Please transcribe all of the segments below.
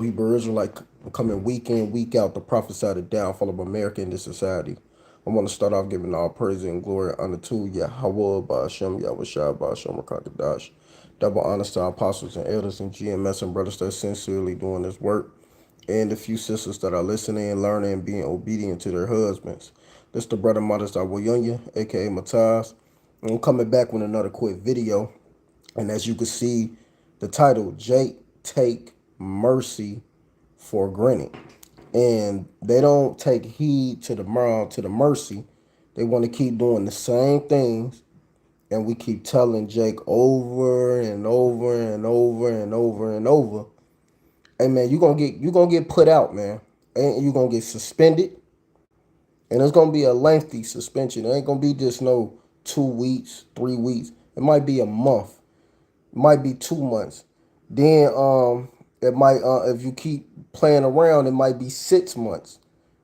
Hebrew Israelite coming week in, week out to prophesy the downfall of America in this society. I want to start off giving all praise and glory honor to Yahawah, Ba'ashem, Yahawashi, Ba'ashem, Rakakadash. Double honors to our apostles and elders and GMS and brothers that are sincerely doing this work. And the few sisters that are listening and learning and being obedient to their husbands. This the brother Modest Awayunya, aka Mataz. I'm coming back with another quick video. And as you can see, the title, Jake Take Mercy for Granted. And they don't take heed to the mercy. They want to keep doing the same things. And we keep telling Jake over and over and over and over and over. Hey man, you gonna get put out, man. And you're gonna get suspended. And it's gonna be a lengthy suspension. It ain't gonna be just no 2 weeks, 3 weeks. It might be a month. It might be 2 months. Then it might if you keep playing around, it might be 6 months.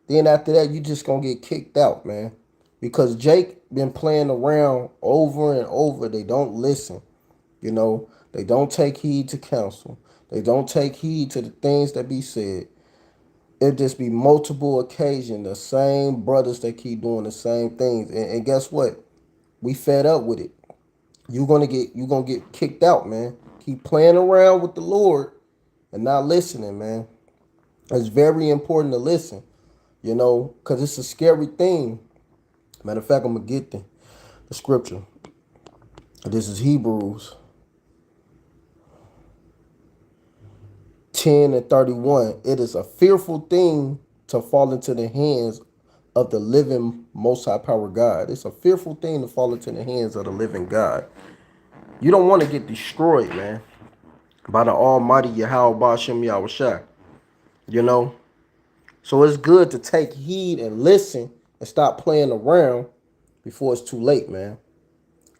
Then after that, you just gonna get kicked out, man. Because Jake been playing around over and over. They don't listen. You know, they don't take heed to counsel. They don't take heed to the things that be said. It just be multiple occasions, the same brothers that keep doing the same things. And guess what? We fed up with it. You gonna get kicked out, man. Keep playing around with the Lord and not listening, man. It's very important to listen, because it's a scary thing. Matter of fact, I'm gonna get the scripture. This is Hebrews 10 and 31. It is a fearful thing to fall into the hands of the living most high power God. It's a fearful thing to fall into the hands of the living God. You don't want to get destroyed, man, by the almighty Yahawah Ba'ashem Yahawashi. You know? So it's good to take heed and listen and stop playing around before it's too late, man.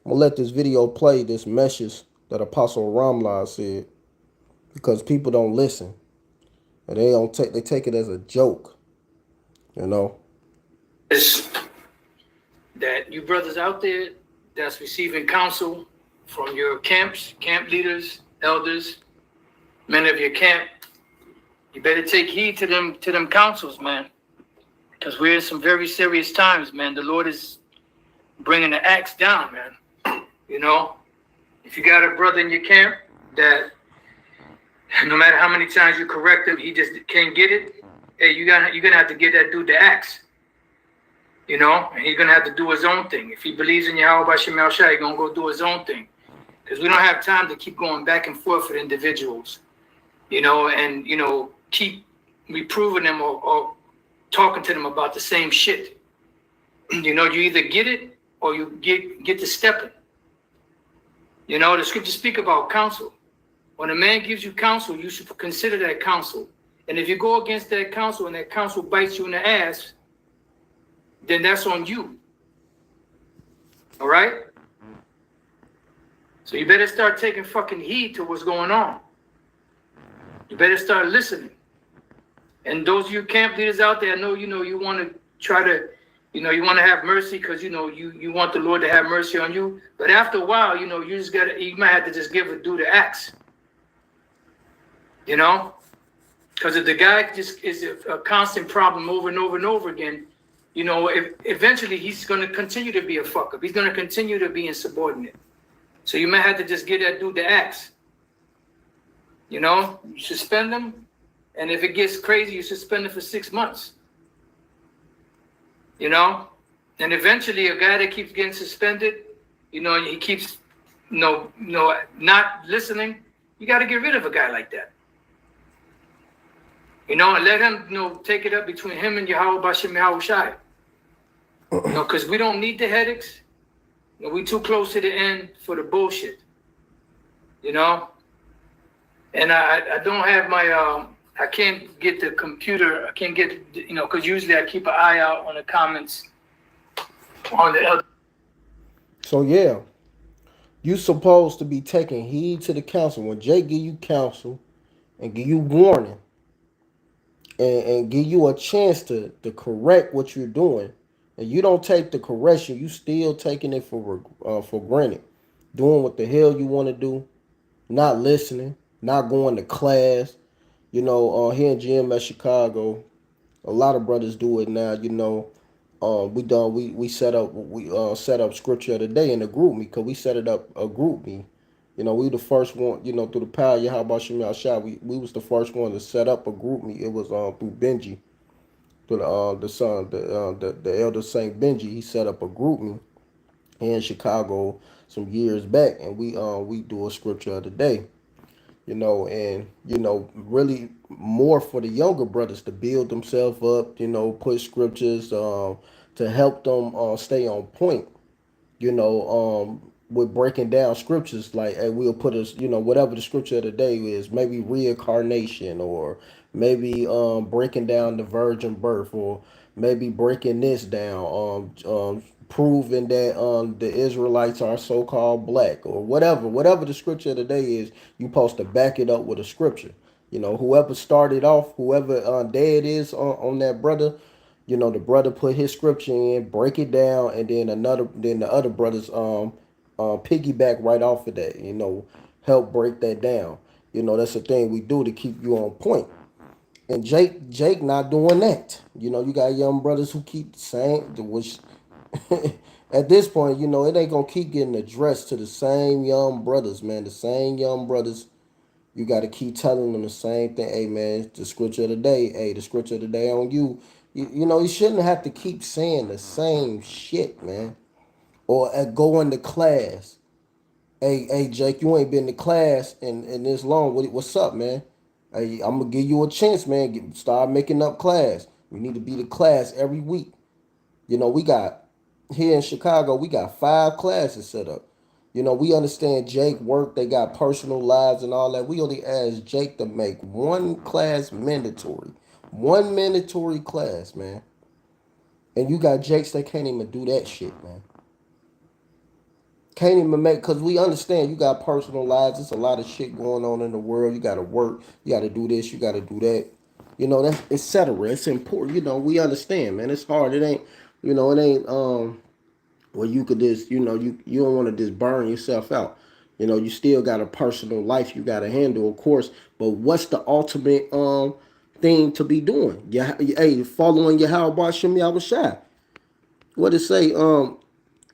I'm gonna let this video play, this message that Apostle Ramlah said, because people don't listen. And they take it as a joke, you know. Is that you brothers out there that's receiving counsel from your camps, camp leaders, elders, men of your camp, you better take heed to them counsels, man. Because we're in some very serious times, man. The Lord is bringing the axe down, man. You know, if you got a brother in your camp that no matter how many times you correct him, he just can't get it, hey, you're gonna have to get that dude the axe. You know, and he's gonna have to do his own thing. If he believes in Yahawah Ba'ashem Yahawashi, he's gonna go do his own thing. Because we don't have time to keep going back and forth with individuals, and keep reproving them or talking to them about the same shit. You either get it or you get to stepping. The scriptures speak about counsel. When a man gives you counsel, you should consider that counsel. And if you go against that counsel and that counsel bites you in the ass, then that's on you. All right? So you better start taking fucking heed to what's going on. You better start listening. And those of you camp leaders out there, I know, you want to try to, you want to have mercy because, you want the Lord to have mercy on you. But after a while, you might have to just give a dude the axe. Because if the guy just is a constant problem over and over and over again, eventually he's going to continue to be a fuck up. He's going to continue to be insubordinate. So you might have to just give that dude the axe. You suspend him. And if it gets crazy, you suspend him for 6 months. And eventually a guy that keeps getting suspended, and he keeps, not listening, you got to get rid of a guy like that. And let him, take it up between him and Yahawah Ba'ashem Yahawashi. Because we don't need the headaches. We too close to the end for the bullshit. And I don't have my, I can't get the computer. I can't get, because usually I keep an eye out on the comments on the other. So yeah, you supposed to be taking heed to the counsel. When Jake give you counsel and give you warning and give you a chance to correct what you're doing, and you don't take the correction, you still taking it for granted, doing what the hell you want to do, not listening, not going to class, Here in GMS Chicago, a lot of brothers do it now. We set up scripture of the day in a group me because we set it up a group me. We the first one. Through the power of Yahweh Shem Shah, we was the first one to set up a group me. It was through Benji, through the son, the elder Saint Benji. He set up a group me here in Chicago some years back, and we do a scripture of the day. And really more for the younger brothers to build themselves up, put scriptures to help them stay on point, with breaking down scriptures. Like, hey, we'll put us, whatever the scripture of the day is, maybe reincarnation, or maybe breaking down the virgin birth, or maybe breaking this down, proving that the Israelites are so-called black, or whatever the scripture of the day is. You supposed to back it up with a scripture. Whoever started off, whoever dad is on that brother, the brother put his scripture in, break it down, and then the other brothers piggyback right off of that. Help break that down. That's the thing we do to keep you on point. And Jake not doing that. You got young brothers who keep saying, which at this point, it ain't gonna keep getting addressed to the same young brothers, man. The same young brothers. You got to keep telling them the same thing. Hey, man, the scripture of the day. Hey, the scripture of the day on you. You shouldn't have to keep saying the same shit, man. Or go into class. Hey, Jake, you ain't been to class in this long. What's up, man? Hey, I'm gonna give you a chance, man. Start making up class. We need to be to class every week. We got here in Chicago, we got 5 classes set up. We understand Jake work, they got personal lives and all that. We only asked Jake to make one class mandatory. One mandatory class, man. And you got Jakes that can't even do that shit, man. Can't even make, because we understand you got personal lives. There's a lot of shit going on in the world. You got to work. You got to do this. You got to do that. That's etc. It's important. We understand, man. It's hard. It ain't, it ain't, where you could just, you don't want to just burn yourself out. You still got a personal life you got to handle, of course. But what's the ultimate thing to be doing? Yeah, hey, following your how about Shem Yahushua. What it say?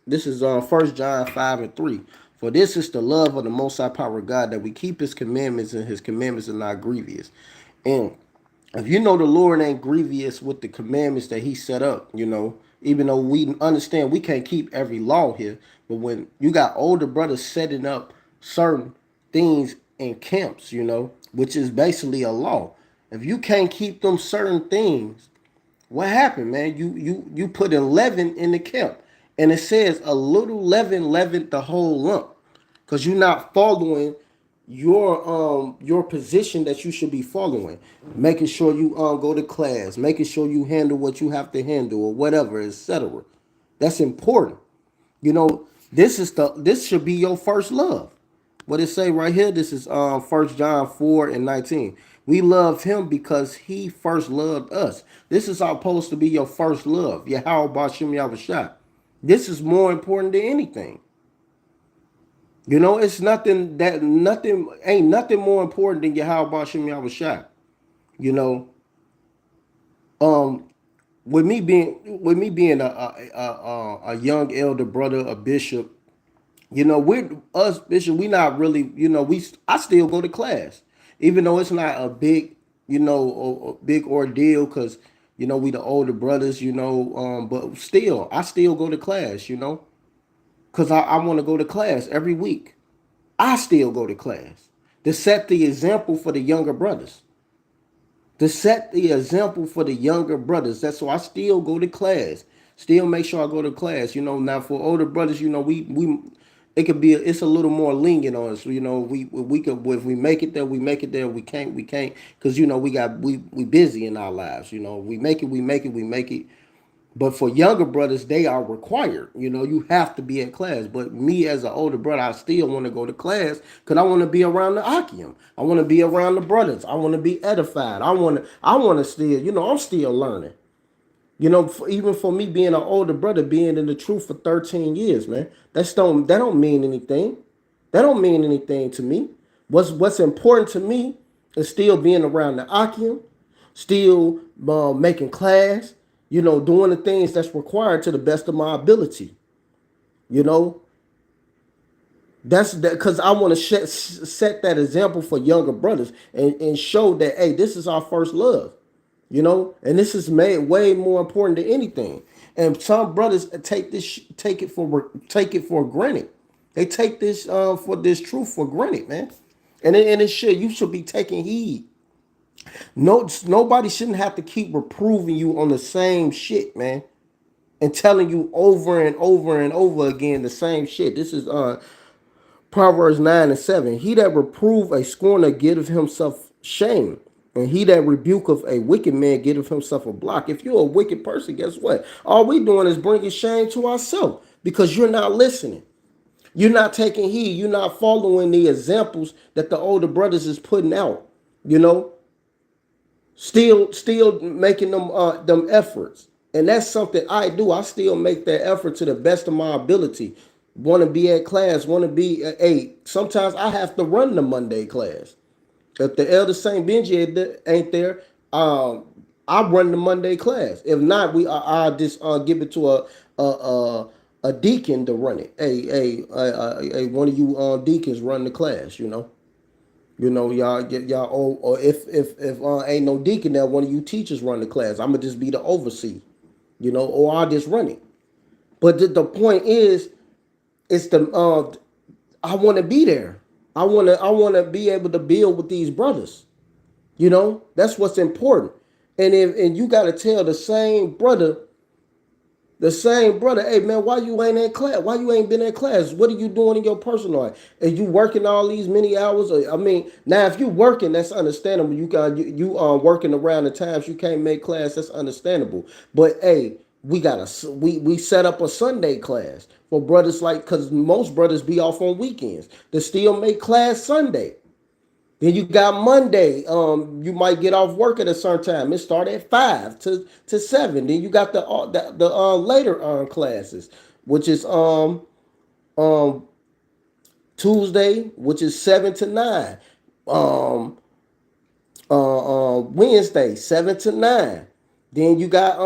This is 1 John 5:3. For this is the love of the Most High Power of God, that we keep His commandments, and His commandments are not grievous. And if the Lord ain't grievous with the commandments that He set up, even though we understand we can't keep every law here, but when you got older brothers setting up certain things in camps, which is basically a law. If you can't keep them certain things, what happened, man? You put 11 in the camp, and it says a little leaven leavened the whole lump, because you're not following your position that you should be following, making sure you go to class, making sure you handle what you have to handle or whatever, etc. That's important. This should be your first love. What it say right here? This is 1 John 4:19. We love Him because He first loved us. This is supposed to be your first love. Yahweh Bashem Yahushua. This is more important than anything. It's ain't nothing more important than Yahweh Bashem Yahushua. You know, um, with me being a young elder brother, a bishop. We're us bishop. We not really. I still go to class, even though it's not a big, a big ordeal, because we the older brothers. But still, I still go to class. Because I want to go to class every week. I still go to class to set the example for the younger brothers. To set the example for the younger brothers. That's why I still go to class. Still make sure I go to class. Now for older brothers, we it could be it's a little more lenient on us. We could, if we make it there, we make it there. We can't, because we busy in our lives. We make it, we make it. But for younger brothers, they are required. You have to be in class. But me as an older brother, I still want to go to class because I want to be around the Akim. I want to be around the brothers. I want to be edified. I want to still, I'm still learning. Even for me being an older brother, being in the truth for 13 years, man, that don't mean anything. That don't mean anything to me. What's important to me and still being around the Akim, still making class, doing the things that's required to the best of my ability. You know, that's that because I want to set that example for younger brothers and show that, hey, this is our first love. And this is made way more important than anything. And some brothers take it for granted. They take this for this truth for granted, man. And it should you should be taking heed. No, nobody shouldn't have to keep reproving you on the same shit, man, and telling you over and over and over again the same shit. This is Proverbs 9:7. He that reprove a scorner getteth himself shame. And he that rebuketh a wicked man getteth himself a block. If you're a wicked person, guess what? All we doing is bringing shame to ourselves because you're not listening. You're not taking heed. You're not following the examples that the older brothers is putting out. You know, still making them efforts, and that's something I do. I still make that effort to the best of my ability. Want to be at class, want to be at 8. Sometimes I have to run the Monday class. If the elder Saint Benji ain't there, I run the Monday class. If not, I just give it to a deacon to run it. Hey, one of you deacons run the class. Y'all get y'all. Or if ain't no deacon there, one of you teachers run the class. I'ma just be the overseer. Or I'll just run it. But the point is, it's the I want to be there. I want to be able to build with these brothers. That's what's important. And you got to tell the same brother, hey man, why you ain't in class? Why you ain't been in class? What are you doing in your personal life? Are you working all these many hours? I mean, now if you working, that's understandable. You are working around the times you can't make class. That's understandable. But hey, we set up a Sunday class for brothers, like, because most brothers be off on weekends to still make class Sunday. Then you got Monday. You might get off work at a certain time. It start at 5 to 7. Then you got the later classes, which is um Tuesday, which is 7 to 9. Um Wednesday 7 to 9. Then you got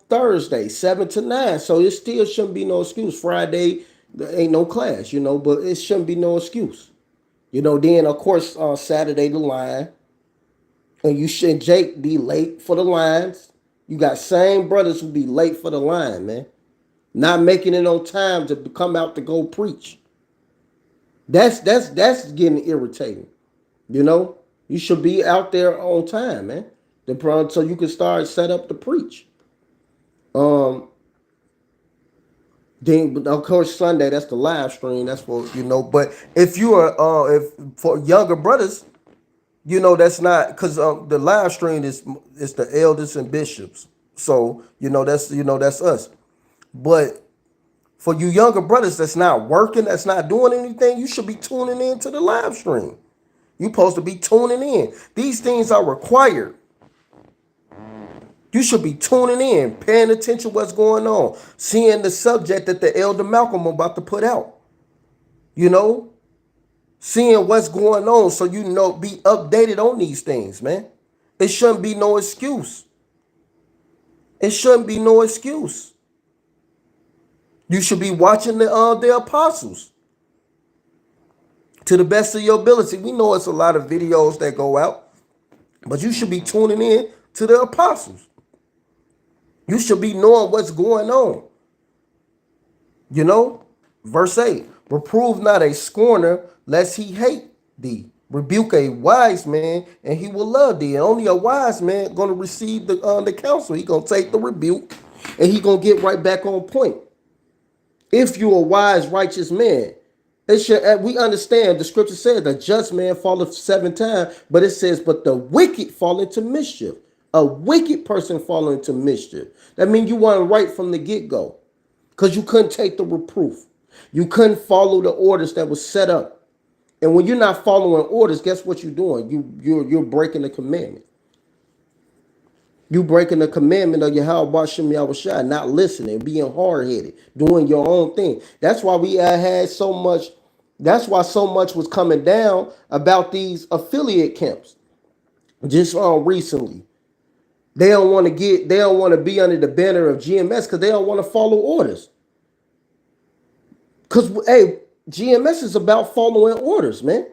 Thursday 7 to 9. So it still shouldn't be no excuse. Friday there ain't no class, but it shouldn't be no excuse. Then of course Saturday the line, and you should Jake be late for the lines. You got same brothers who be late for the line, man, not making it on time to come out to go preach. That's getting irritating. You know, you should be out there on time, man. So you can start set up to preach. Um, then of course Sunday that's the live stream. That's for. But if you are if for younger brothers, that's not because the live stream is the elders and bishops. So that's us. But for you younger brothers that's not working, that's not doing anything, you should be tuning in to the live stream. You're supposed to be tuning in. These things are required. You should be tuning in, paying attention to what's going on, seeing the subject that the elder Malcolm about to put out. You know, seeing what's going on so be updated on these things, man. It shouldn't be no excuse. It shouldn't be no excuse. You should be watching the apostles to the best of your ability. We know it's a lot of videos that go out, but you should be tuning in to the apostles. You should be knowing what's going on. Verse 8, reprove not a scorner lest he hate thee. Rebuke a wise man and he will love thee. And only a wise man going to receive the counsel. He going to take the rebuke and he going to get right back on point. If you're a wise, righteous man, we understand the scripture says the just man falleth 7 times, but it says, but the wicked fall into mischief. A wicked person fall into mischief. That means you weren't right from the get-go because you couldn't take the reproof. You couldn't follow the orders that was set up. And when you're not following orders, guess what you're doing? You're breaking the commandment. You breaking the commandment of YAHAWASHI, not listening, being hard-headed, doing your own thing. That's why we had so much. That's why so much was coming down about these affiliate camps. just recently. They don't want to be under the banner of GMS because they don't want to follow orders. Because, hey, GMS is about following orders, man.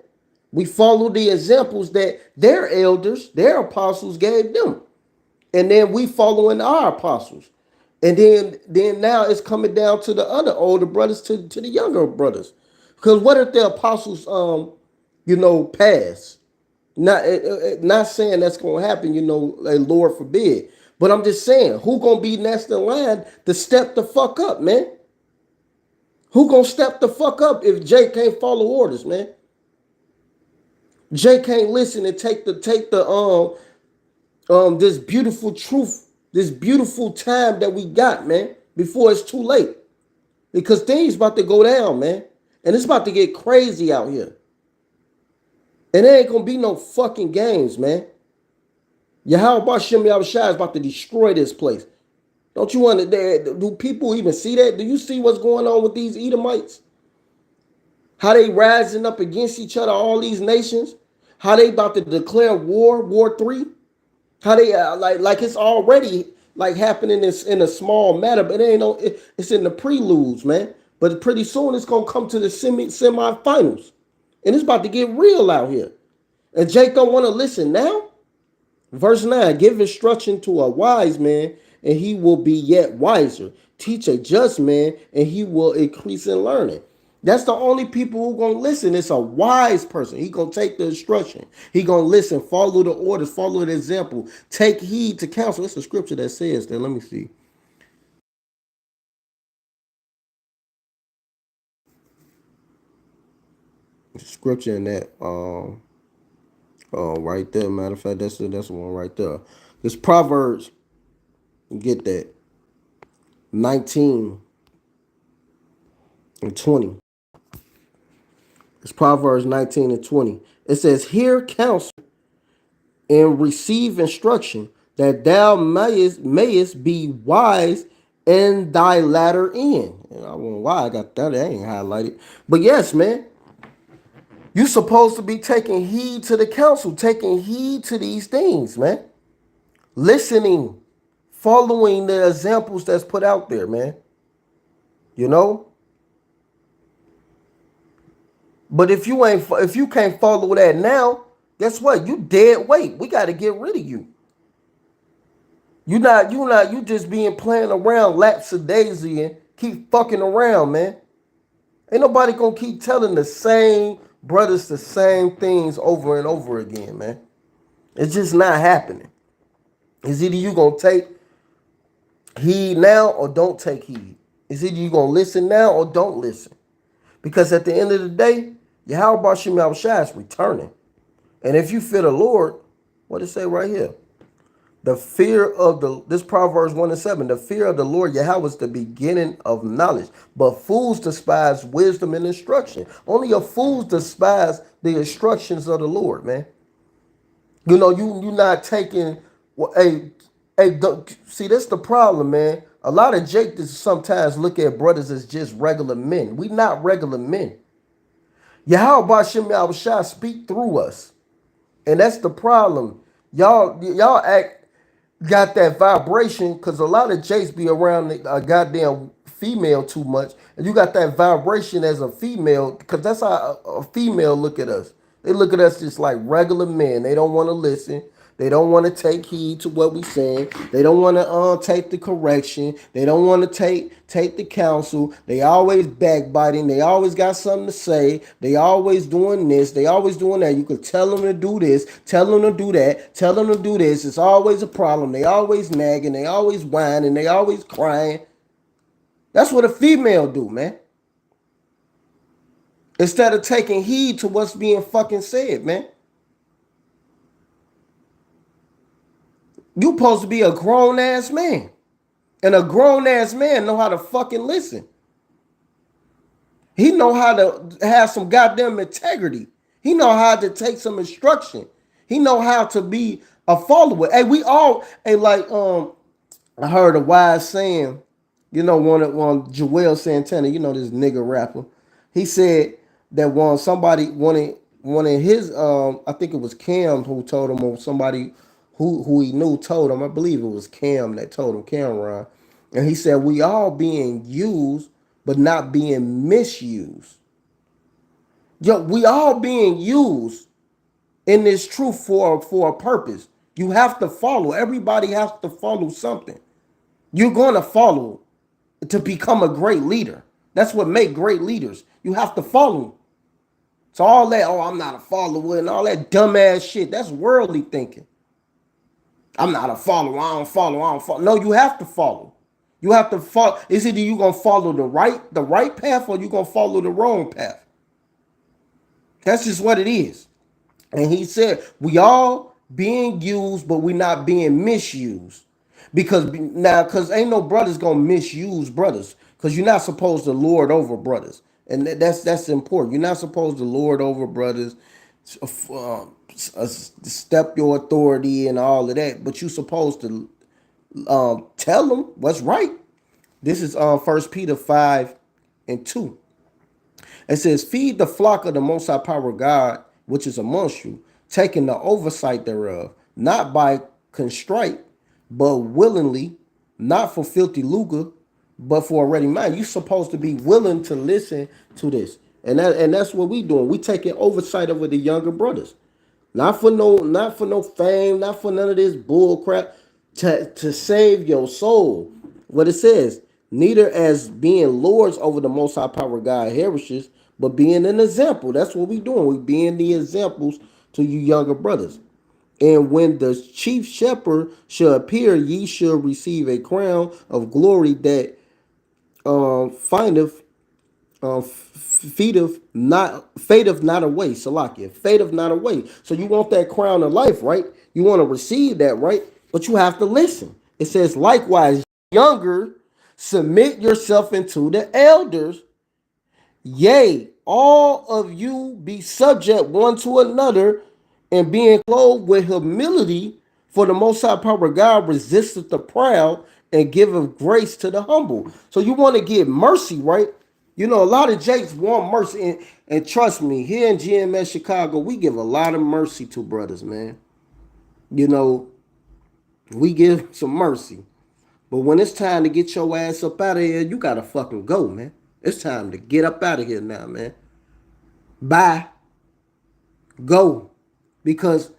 We follow the examples that their elders, their apostles gave them. And then we following our apostles. And then now it's coming down to the other older brothers, to the younger brothers. Because what if the apostles pass? Not saying that's gonna happen, like Lord forbid. But I'm just saying, who gonna be next in line to step the fuck up, man? Who gonna step the fuck up if Jay can't follow orders, man? Jay can't listen and take the this beautiful truth, this beautiful time that we got, man, before it's too late. Because things about to go down, man. And it's about to get crazy out here. And there ain't gonna be no fucking games, man. YAHAWASHI is about to destroy this place. Don't you want to? Do people even see that? Do you see what's going on with these Edomites? How they rising up against each other, all these nations? How they about to declare War 3? How they like it's already like happening in a small matter, but it ain't no. It's in the preludes, man. But pretty soon it's gonna come to the semifinals, and it's about to get real out here. And Jake don't want to listen now. Verse 9, give instruction to a wise man, and he will be yet wiser. Teach a just man, and he will increase in learning. That's the only people who gonna listen. It's a wise person. He gonna take the instruction. He gonna listen, follow the orders, follow the example, take heed to counsel. It's a scripture that says that. Let me see. It's a scripture in that right there. Matter of fact, that's the one right there. This Proverbs, get that, 19 and 20. It's Proverbs 19 and 20. It says, hear counsel and receive instruction, that thou mayest be wise in thy latter end. And I don't know why I got that. That ain't highlighted. But yes, man, you supposed to be taking heed to the counsel, taking heed to these things, man. Listening, following the examples that's put out there, man. You know? But if you can't follow that now, guess what? You dead weight. We got to get rid of you. You just being playing around lapsadaisy and keep fucking around, man. Ain't nobody gonna keep telling the same brothers the same things over and over again, man. It's just not happening. It's either you gonna take heed now or don't take heed. It's either you gonna listen now or don't listen. Because at the end of the day, Yahweh Shem Yahushua is returning. And if you fear the Lord, what does it say right here? The fear of this Proverbs 1 and 7, the fear of the Lord Yahweh is the beginning of knowledge. But fools despise wisdom and instruction. Only a fool despise the instructions of the Lord, man. You know, you not taking, well, see, that's the problem, man. A lot of Jake sometimes look at brothers as just regular men. We not regular men. Yahweh Shem Yahushua speak through us. And that's the problem. Y'all got that vibration because a lot of Jakes be around a goddamn female too much. And you got that vibration as a female because that's how a female look at us. They look at us just like regular men. They don't want to listen. They don't want to take heed to what we saying. They don't want to take the correction. They don't want to take the counsel. They always backbiting. They always got something to say. They always doing this. They always doing that. You could tell them to do this, tell them to do that, tell them to do this. It's always a problem. They always nagging. They always whining. They always crying. That's what a female do, man. Instead of taking heed to what's being fucking said, man. You supposed to be a grown ass man. And a grown ass man know how to fucking listen. He know how to have some goddamn integrity. He know how to take some instruction. He know how to be a follower. Hey, we all, hey, like I heard a wise saying, one Joel Santana, this nigga rapper. He said that when somebody wanted one of his I think it was Cam who told him, or somebody who he knew told him. I believe it was Cam that told him, Cameron. And he said, we all being used, but not being misused. Yo, we all being used in this truth for a purpose. You have to follow. Everybody has to follow something. You're going to follow to become a great leader. That's what make great leaders. You have to follow. So all that, oh, I'm not a follower and all that dumbass shit, that's worldly thinking. I'm not a follower. I don't follow. No, you have to follow. You have to follow. Is either you gonna follow the right path, or you gonna follow the wrong path. That's just what it is. And he said, we all being used, but we not being misused. Because ain't no brothers gonna misuse brothers. Because you're not supposed to lord over brothers. And that's important. You're not supposed to lord over brothers, step your authority and all of that. But you're supposed to tell them what's right. This is 1 Peter 5:2. It says, feed the flock of the most high power God, which is amongst you, taking the oversight thereof, not by constraint, but willingly, not for filthy lucre, but for a ready mind. You're supposed to be willing to listen to this. And that's what we doing. We taking oversight over the younger brothers. Not for no fame, not for none of this bull crap. To save your soul. What it says, neither as being lords over the most high power God heritages, but being an example. That's what we doing. We being the examples to you younger brothers. And when the chief shepherd shall appear, ye shall receive a crown of glory that findeth fadeth not away. Salakia, fadeth not away. So you want that crown of life, right? You want to receive that, right? But you have to listen. It says, likewise, younger, submit yourself into the elders. Yea, all of you be subject one to another, and being clothed with humility, for the most high power God resisteth the proud and giveth grace to the humble. So you want to give mercy, right? You know, a lot of Jakes want mercy, and trust me, here in GMS Chicago, we give a lot of mercy to brothers, man. You know, we give some mercy. But when it's time to get your ass up out of here, you gotta fucking go, man. It's time to get up out of here now, man. Bye. Go. Because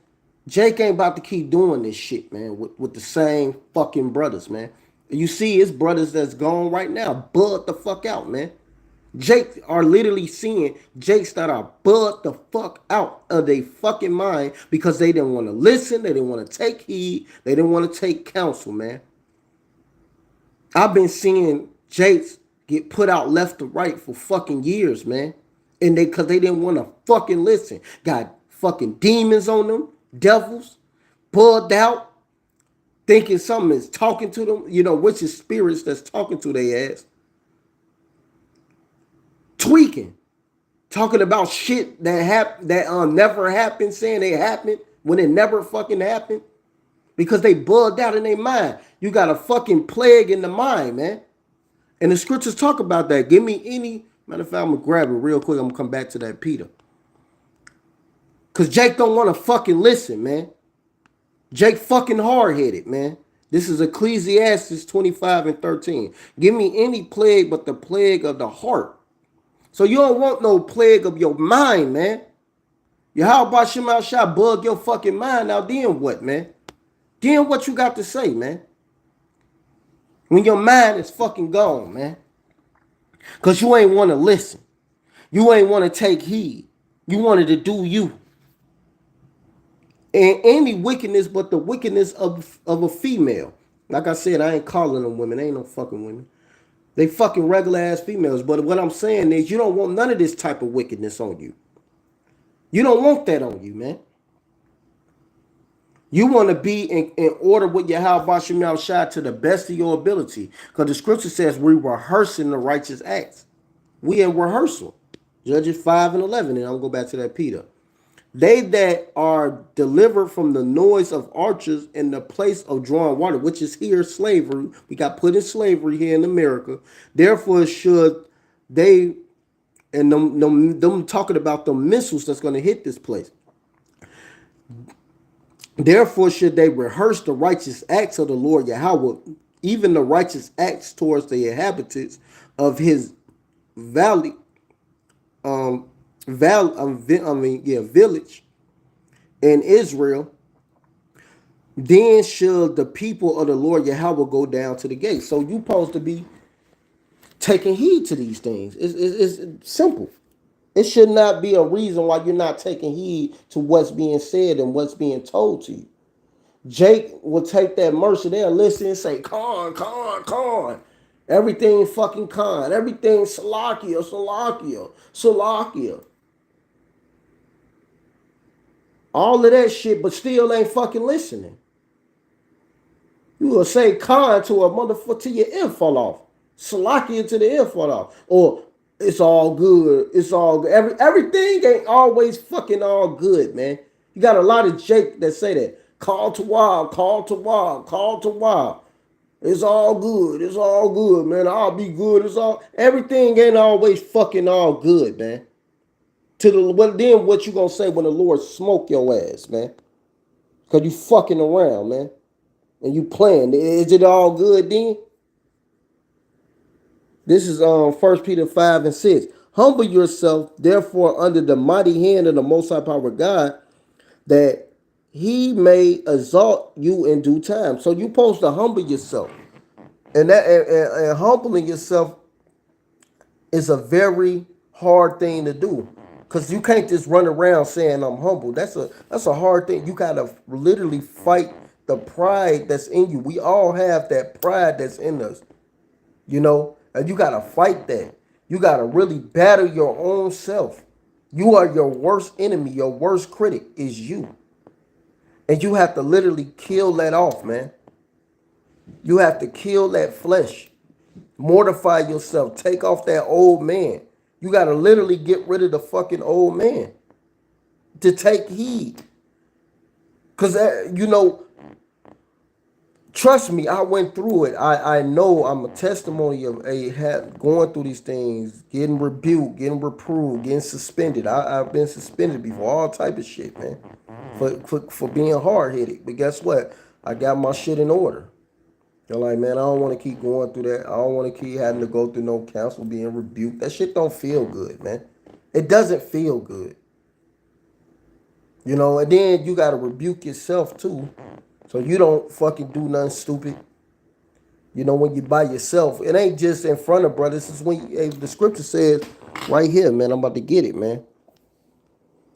Jake ain't about to keep doing this shit, man, with the same fucking brothers, man. You see his brothers that's gone right now, bud the fuck out, man. Jake are literally seeing Jakes that are bud the fuck out of their fucking mind because they didn't want to listen, they didn't want to take heed, they didn't want to take counsel, man. I've been seeing Jakes get put out left to right for fucking years, man. And because they didn't want to fucking listen. Got fucking demons on them, devils, bugged out, thinking something is talking to them, which is spirits that's talking to their ass. Tweaking. Talking about shit that never happened, saying it happened when it never fucking happened. Because they bugged out in their mind. You got a fucking plague in the mind, man. And the scriptures talk about that. Give me any. Matter of fact, I'm going to grab it real quick. I'm going to come back to that Peter. Because Jake don't want to fucking listen, man. Jake fucking hard-headed, man. This is Ecclesiastes 25:13. Give me any plague but the plague of the heart. So you don't want no plague of your mind, man. Yahawah Shema Shah bug your fucking mind. Now then what, man? Then what you got to say, man? When your mind is fucking gone, man. Because you ain't want to listen. You ain't want to take heed. You wanted to do you. And any wickedness but the wickedness of a female. Like I said, I ain't calling them women. They ain't no fucking women. They fucking regular ass females. But what I'm saying is you don't want none of this type of wickedness on you. You don't want that on you, man. You want to be in order with your Yahawah Shema Shah to the best of your ability. Because the scripture says we rehearsing the righteous acts. We in rehearsal. Judges 5:11. And I'll go back to that Peter. They that are delivered from the noise of archers in the place of drawing water, which is here slavery. We got put in slavery here in America. Therefore should they and them talking about the missiles that's going to hit this place. Therefore should they rehearse the righteous acts of the Lord Yahweh, even the righteous acts towards the inhabitants of his valley, village in Israel. Then should the people of the Lord Yahweh go down to the gate. So you supposed to be taking heed to these things. It's simple. It should not be a reason why you're not taking heed to what's being said and what's being told to you. Jake will take that mercy there, listen and say, Con, Con, Con. Everything fucking Con. Everything Salakia, Salakia, Salakia. All of that shit, but still ain't fucking listening. You will say Con to a motherfucker till your ear fall off. Salakia to the ear fall off. Or it's all good. It's all good. Everything ain't always fucking all good, man. You got a lot of Jake that say that. Call to wild, call to wild, call to wild. It's all good. It's all good, man. I'll be good. It's all everything ain't always fucking all good, man. To the well, then what you gonna say when the Lord smoke your ass, man? Cause you fucking around, man. And you playing. Is it all good then? This is 1 Peter 5:6. Humble yourself, therefore, under the mighty hand of the Most High Power God, that He may exalt you in due time. So you supposed to humble yourself, and humbling yourself is a very hard thing to do, because you can't just run around saying I'm humble. That's a hard thing. You gotta literally fight the pride that's in you. We all have that pride that's in us, and you gotta fight that. You gotta really battle your own self. You are your worst enemy. Your worst critic is you, and you have to literally kill that off, man. You have to kill that flesh. Mortify yourself. Take off that old man. You got to literally get rid of the fucking old man to take heed. Because, trust me, I went through it. I know I'm a testimony of going through these things, getting rebuked, getting reproved, getting suspended. I've been suspended before, all type of shit, man, for being hard-headed. But guess what? I got my shit in order. They're like, man, I don't want to keep going through that. I don't want to keep having to go through no counsel, being rebuked. That shit don't feel good, man. It doesn't feel good. And then you got to rebuke yourself, too. So you don't fucking do nothing stupid. When you by yourself. It ain't just in front of brothers. This is when the scripture says right here, man. I'm about to get it, man.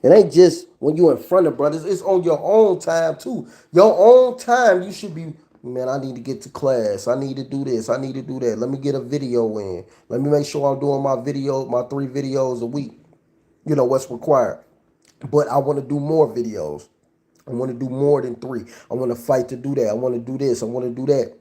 It ain't just when you in front of brothers. It's on your own time, too. Your own time, you should be, man, I need to get to class. I need to do this. I need to do that. Let me get a video in. Let me make sure I'm doing my 3 videos a week. What's required. But I want to do more videos. I want to do more than 3. I want to fight to do that. I want to do this. I want to do that.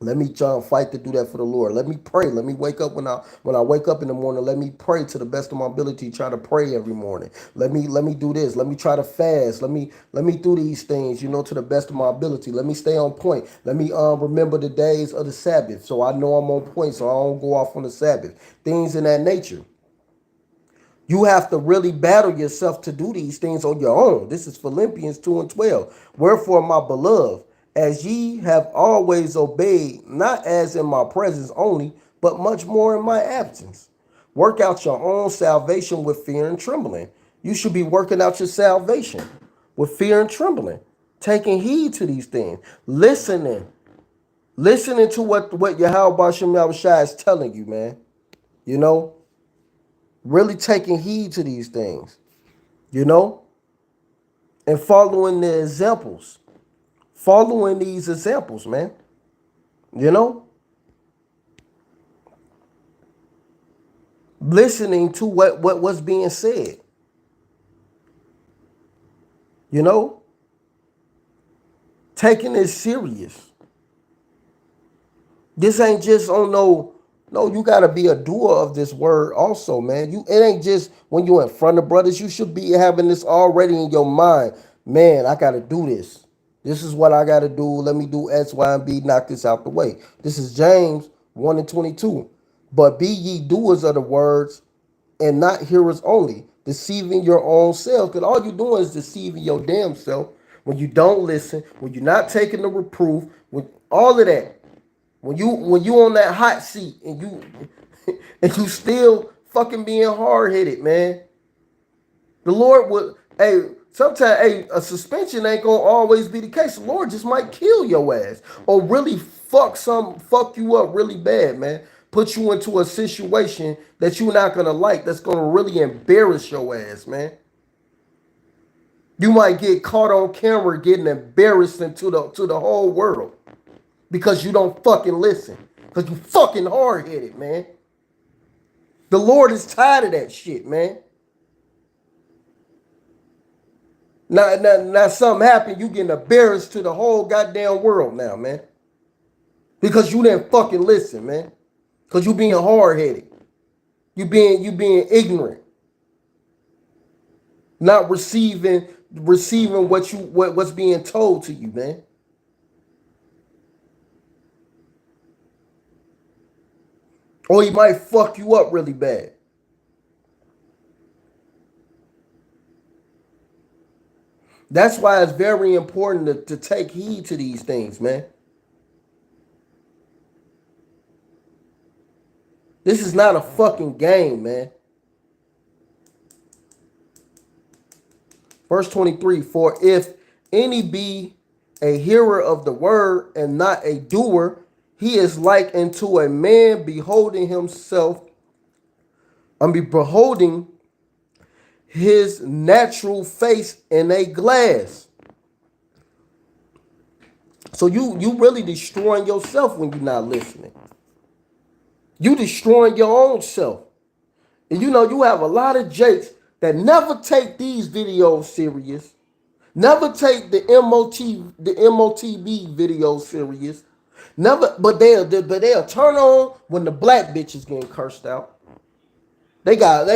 Let me try and fight to do that for the Lord. Let me pray. Let me wake up when I wake up in the morning. Let me pray to the best of my ability. Try to pray every morning. Let me do this. Let me try to fast. Let me do these things. To the best of my ability. Let me stay on point. Let me remember the days of the Sabbath, so I know I'm on point, so I don't go off on the Sabbath. Things in that nature. You have to really battle yourself to do these things on your own. This is Philippians 2:12. Wherefore, my beloved, as ye have always obeyed, not as in my presence only, but much more in my absence. Work out your own salvation with fear and trembling. You should be working out your salvation with fear and trembling, taking heed to these things, listening to what YAHAWASHI is telling you, man. Really taking heed to these things, and following the examples. Following these examples, man. Listening to what's being said. Taking it serious. This ain't just on no, you gotta be a doer of this word also, man. It ain't just when you're in front of brothers. You should be having this already in your mind. Man, I gotta do this. This is what I gotta do. Let me do X, Y, and B, knock this out the way. This is James 1:22. But be ye doers of the words and not hearers only, deceiving your own self. Because all you're doing is deceiving your damn self when you don't listen, when you're not taking the reproof, when all of that. When you on that hot seat and you and you still fucking being hard headed, man. The Lord would, hey, sometimes, hey, a suspension ain't gonna always be the case. The Lord just might kill your ass or really fuck you up really bad, man. Put you into a situation that you're not gonna like. That's gonna really embarrass your ass, man. You might get caught on camera getting embarrassed to the whole world because you don't fucking listen. Because you fucking hard headed, man. The Lord is tired of that shit, man. Now something happened, you getting embarrassed to the whole goddamn world now, man. Because you didn't fucking listen, man. Because you being hard headed. You being ignorant. Not receiving what's being told to you, man. Or he might fuck you up really bad. That's why it's very important to take heed to these things, man. This is not a fucking game, man. Verse 23, for if any be a hearer of the word and not a doer, he is like unto a man beholding himself, beholding his natural face in a glass. So you really destroying yourself when you're not listening. You destroying your own self. And you have a lot of jakes that never take these videos serious. Never take the MOTB videos serious. Never, but they'll turn on when the black bitch is getting cursed out. They got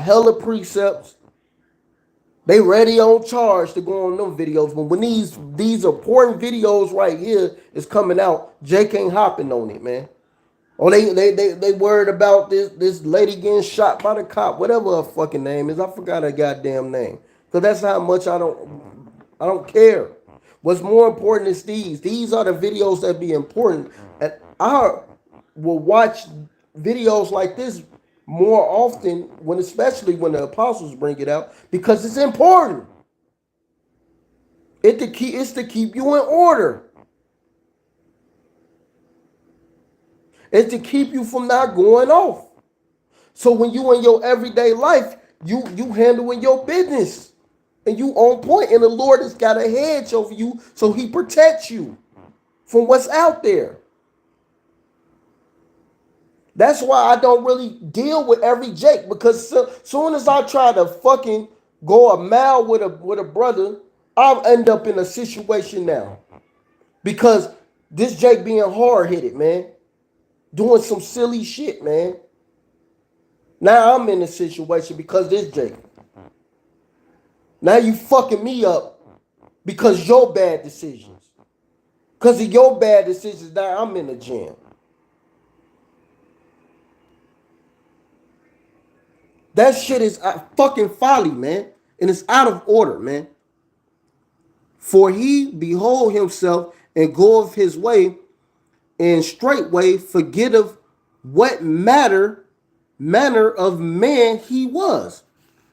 hella precepts. They ready on charge to go on them videos. But when these important videos right here is coming out, Jake ain't hopping on it, man. Or they worried about this lady getting shot by the cop, whatever her fucking name is. I forgot her goddamn name. Cause that's how much I don't care. What's more important is these. These are the videos that be important. And I will watch videos like this more often especially when the apostles bring it out because it's important. It's to keep you in order. It's to keep you from not going off. So when you in your everyday life, you handling your business. And you on point. And the Lord has got a hedge over you so he protects you from what's out there. That's why I don't really deal with every Jake. Because soon as I try to fucking go a mile with a brother, I'll end up in a situation now. Because this Jake being hard-headed, man. Doing some silly shit, man. Now I'm in a situation because this Jake. Now you fucking me up because your bad decisions. Because of your bad decisions, now I'm in the jam. That shit is fucking folly, man. And it's out of order, man. For he behold himself and goeth his way, and straightway forgetteth what manner of man he was.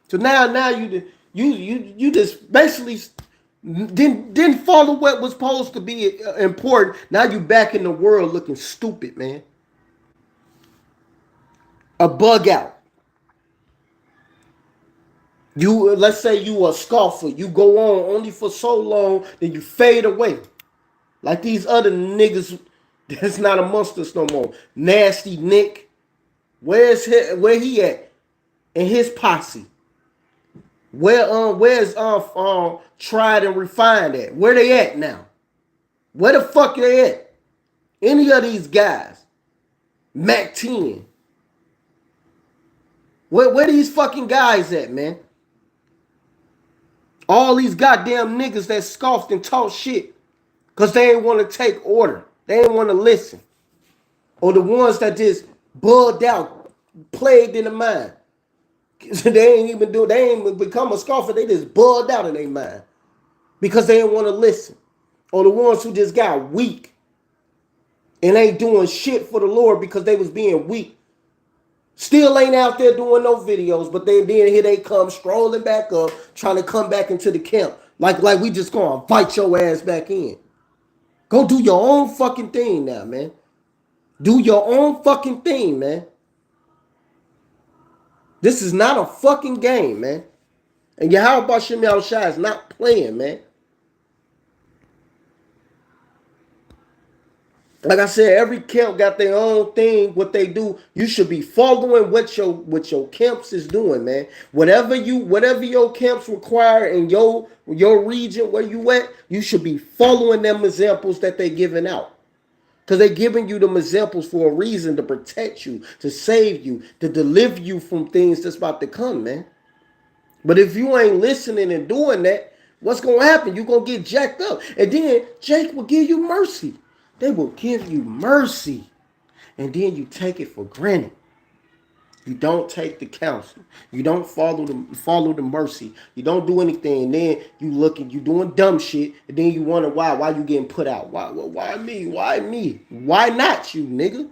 So now you just basically didn't follow what was supposed to be important. Now you back in the world looking stupid, man. A bug out. Let's say you a scoffer. You go on only for so long, then you fade away. Like these other niggas that's not amongst us no more. Nasty Nick. Where he at? In his posse. Where's Tried and Refined at? Where they at now? Where the fuck they at? Any of these guys? Mac 10. Where these fucking guys at, man? All these goddamn niggas that scoffed and talk shit because they ain't want to take order. They ain't want to listen. Or the ones that just bugged out plagued in the mind. They ain't even become a scoffer. They just bugged out in their mind because they didn't want to listen. Or the ones who just got weak and ain't doing shit for the Lord because they was being weak. Still ain't out there doing no videos, but then here they come strolling back up, trying to come back into the camp. Like we just gonna invite your ass back in. Go do your own fucking thing now, man. Do your own fucking thing, man. This is not a fucking game, man. And YAHAWASHI is not playing, man. Like I said, every camp got their own thing, what they do. You should be following what your camps is doing, man. Whatever your camps require in your region where you at, you should be following them examples that they giving out. Because they're giving you them examples for a reason, to protect you, to save you, to deliver you from things that's about to come, man. But if you ain't listening and doing that, what's going to happen? You're going to get jacked up. And then Jake will give you mercy. They will give you mercy. And then you take it for granted. You don't take the counsel. You don't follow the mercy. You don't do anything. And then you doing dumb shit. And then you wonder why you getting put out. Why me? Why me? Why not you, nigga?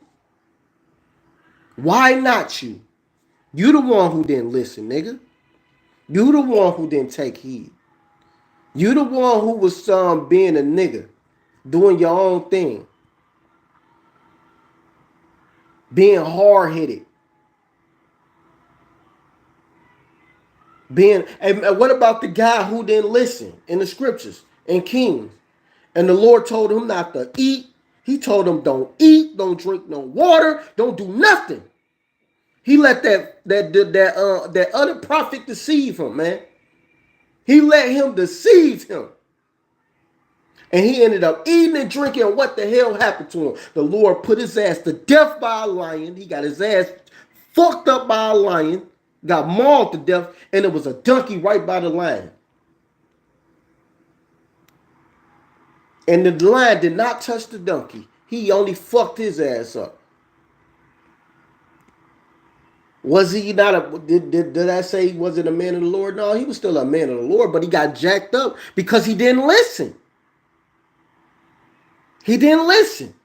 Why not you? You the one who didn't listen, nigga. You the one who didn't take heed. You the one who was being a nigga, doing your own thing, being hard headed, And what about the guy who didn't listen in the scriptures in Kings, and the Lord told him not to eat? He told him don't eat, don't drink no water, don't do nothing. He let that other prophet deceive him, man. He let him deceive him. And he ended up eating and drinking. And what the hell happened to him? The Lord put his ass to death by a lion. He got his ass fucked up by a lion. Got mauled to death. And it was a donkey right by the lion. And the lion did not touch the donkey. He only fucked his ass up. Was he not a... Did I say he wasn't a man of the Lord? No, he was still a man of the Lord. But he got jacked up because he didn't listen. He didn't listen.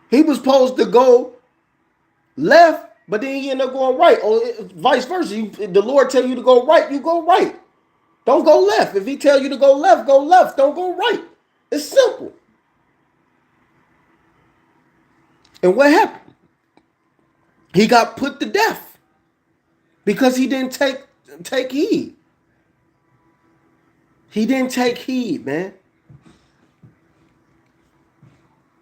He was supposed to go left, but then he ended up going right. Or vice versa. The Lord tell you to go right, you go right. Don't go left. If he tell you to go left, go left. Don't go right. It's simple. And what happened? He got put to death because he didn't take heed. He didn't take heed, man.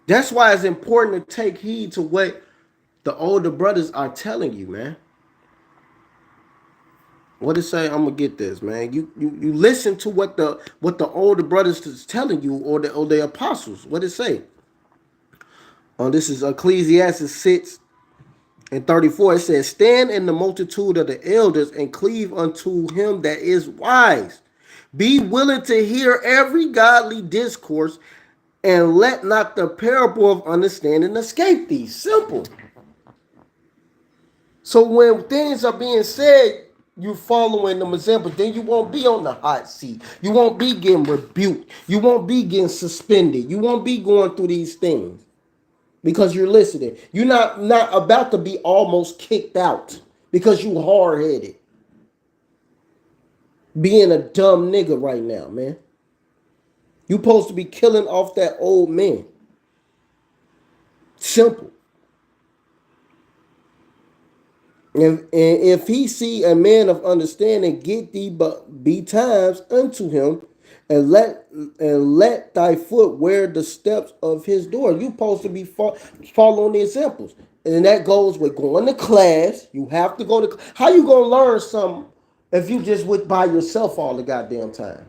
That's why it's important to take heed to what the older brothers are telling you, man. What it say? I'm gonna get this, man. You listen to what the older brothers is telling you, or the apostles. What it say? This is Ecclesiastes 6:34. It says, "Stand in the multitude of the elders and cleave unto him that is wise. Be willing to hear every godly discourse, and let not the parable of understanding escape thee." Simple. So when things are being said, you following them examples, then you won't be on the hot seat. You won't be getting rebuked. You won't be getting suspended. You won't be going through these things because you're listening. You're not about to be almost kicked out because you hard-headed. Being a dumb nigga right now, man. You supposed to be killing off that old man. Simple. And if he see a man of understanding, get thee but be times unto him, and let thy foot wear the steps of his door. You supposed to be following the examples, and that goes with going to class. You have to go to. How you gonna learn something if you just went by yourself all the goddamn time?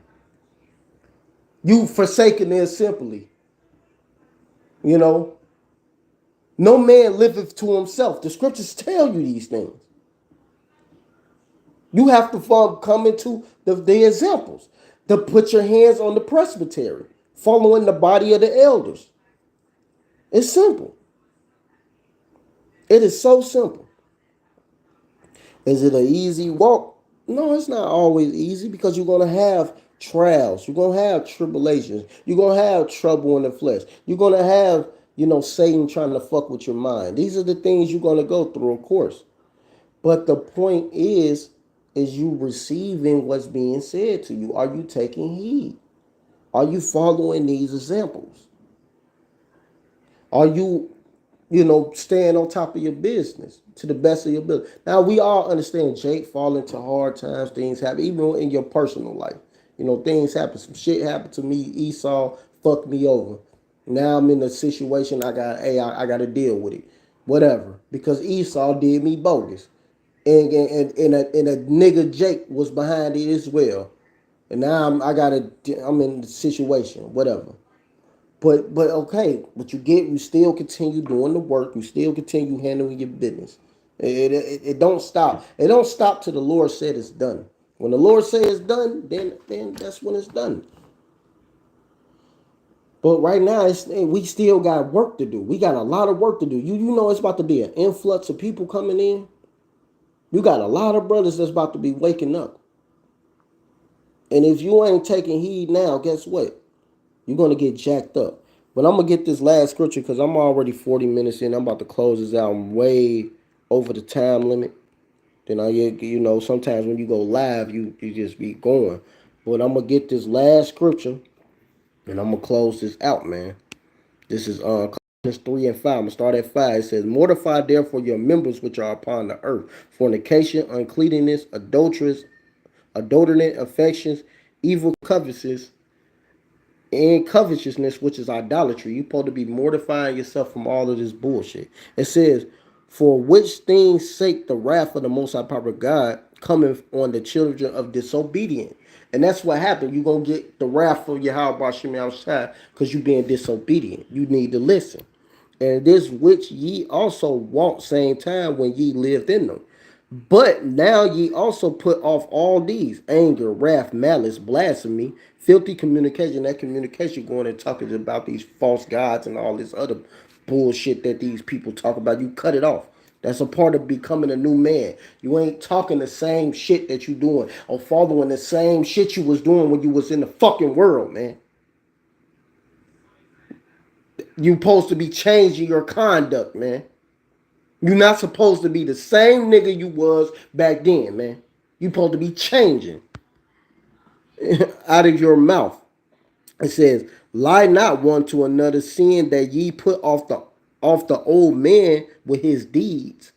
You forsaken the assembly. You know. No man liveth to himself. The scriptures tell you these things. You have to come into the examples. To put your hands on the presbytery, following the body of the elders. It's simple. It is so simple. Is it an easy walk? No, it's not always easy because you're gonna have trials, you're gonna have tribulations, you're gonna have trouble in the flesh, you're gonna have, Satan trying to fuck with your mind. These are the things you're gonna go through, of course. But the point is you receiving what's being said to you? Are you taking heed? Are you following these examples? Are you staying on top of your business to the best of your ability? Now, we all understand Jake fall into hard times, things happen, even in your personal life. Things happen. Some shit happened to me. Esau fucked me over. Now I'm in a situation I got to deal with it. Whatever. Because Esau did me bogus. And a nigga Jake was behind it as well. And now I'm in the situation. Whatever. But okay, but you still continue doing the work. You still continue handling your business. It don't stop. It don't stop till the Lord said it's done. When the Lord says it's done, then that's when it's done. But right now, we still got work to do. We got a lot of work to do. You know it's about to be an influx of people coming in. You got a lot of brothers that's about to be waking up. And if you ain't taking heed now, guess what? You're going to get jacked up. But I'm going to get this last scripture because I'm already 40 minutes in. I'm about to close this out. I'm way over the time limit. Then sometimes when you go live, you just be going. But I'm going to get this last scripture and I'm going to close this out, man. This is Colossians 3 and 5. I'm going to start at 5. It says, mortify therefore your members which are upon the earth. Fornication, uncleanness, adulterate affections, evil covetousness, and covetousness, which is idolatry. You're supposed to be mortifying yourself from all of this bullshit. It says, for which things sake the wrath of the Most High Power God cometh on the children of disobedience. And that's what happened. You're going to get the wrath of YAHAWASHI outside because you're being disobedient. You need to listen. And this which ye also walked same time when ye lived in them. But now ye also put off all these: anger, wrath, malice, blasphemy, filthy communication. That communication going and talking about these false gods and all this other bullshit that these people talk about. You cut it off. That's a part of becoming a new man. You ain't talking the same shit that you doing or following the same shit you was doing when you was in the fucking world, man. You supposed to be changing your conduct, man. You're not supposed to be the same nigga you was back then, man. You supposed to be changing out of your mouth. It says, lie not one to another, seeing that ye put off the old man with his deeds,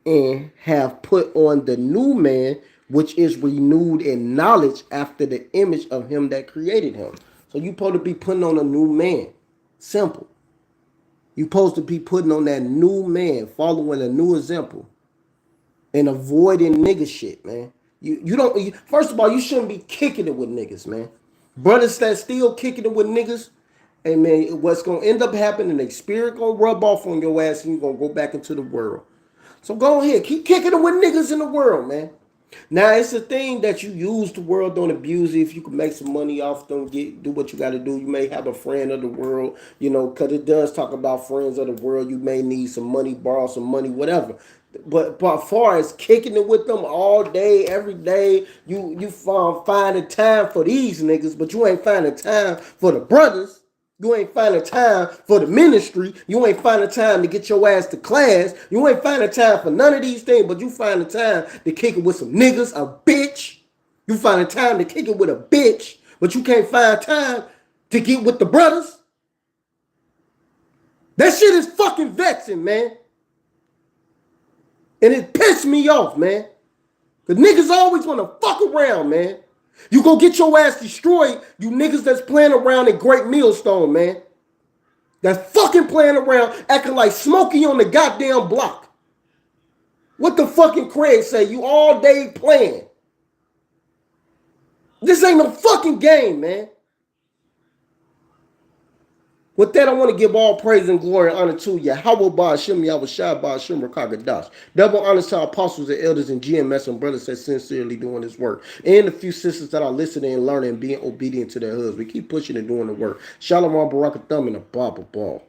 and have put on the new man, which is renewed in knowledge after the image of him that created him. So you supposed to be putting on a new man. Simple. You supposed to be putting on that new man, following a new example, and avoiding nigga shit, man. First of all, you shouldn't be kicking it with niggas, man. Brothers that still kicking it with niggas, hey man, what's gonna end up happening? The spirit gonna rub off on your ass, and you gonna go back into the world. So go ahead, keep kicking it with niggas in the world, man. Now it's a thing that you use the world, don't abuse it. If you can make some money off them, do what you got to do. You may have a friend of the world, because it does talk about friends of the world. You may need some money, borrow some money, whatever. But as far as kicking it with them all day, every day, you finding time for these niggas, but you ain't finding time for the brothers. You ain't finding time for the ministry. You ain't finding time to get your ass to class. You ain't finding time for none of these things, but you finding time to kick it with some niggas, a bitch. You finding time to kick it with a bitch, but you can't find time to get with the brothers. That shit is fucking vexing, man. And it pissed me off, man. The niggas always want to fuck around, man. You go get your ass destroyed, you niggas that's playing around in Great Millstone, man. That's fucking playing around, acting like Smokey on the goddamn block. What the fucking Craig say? You all day playing. This ain't no fucking game, man. With that, I want to give all praise and glory and honor to YAHAWASHI, YAHAWASHI, Rakagadash. Double honors to our apostles and elders and GMS and brothers that sincerely doing this work. And the few sisters that are listening and learning and being obedient to their husbands. We keep pushing and doing the work. Shalom, Barakatham, and a Baba Ball.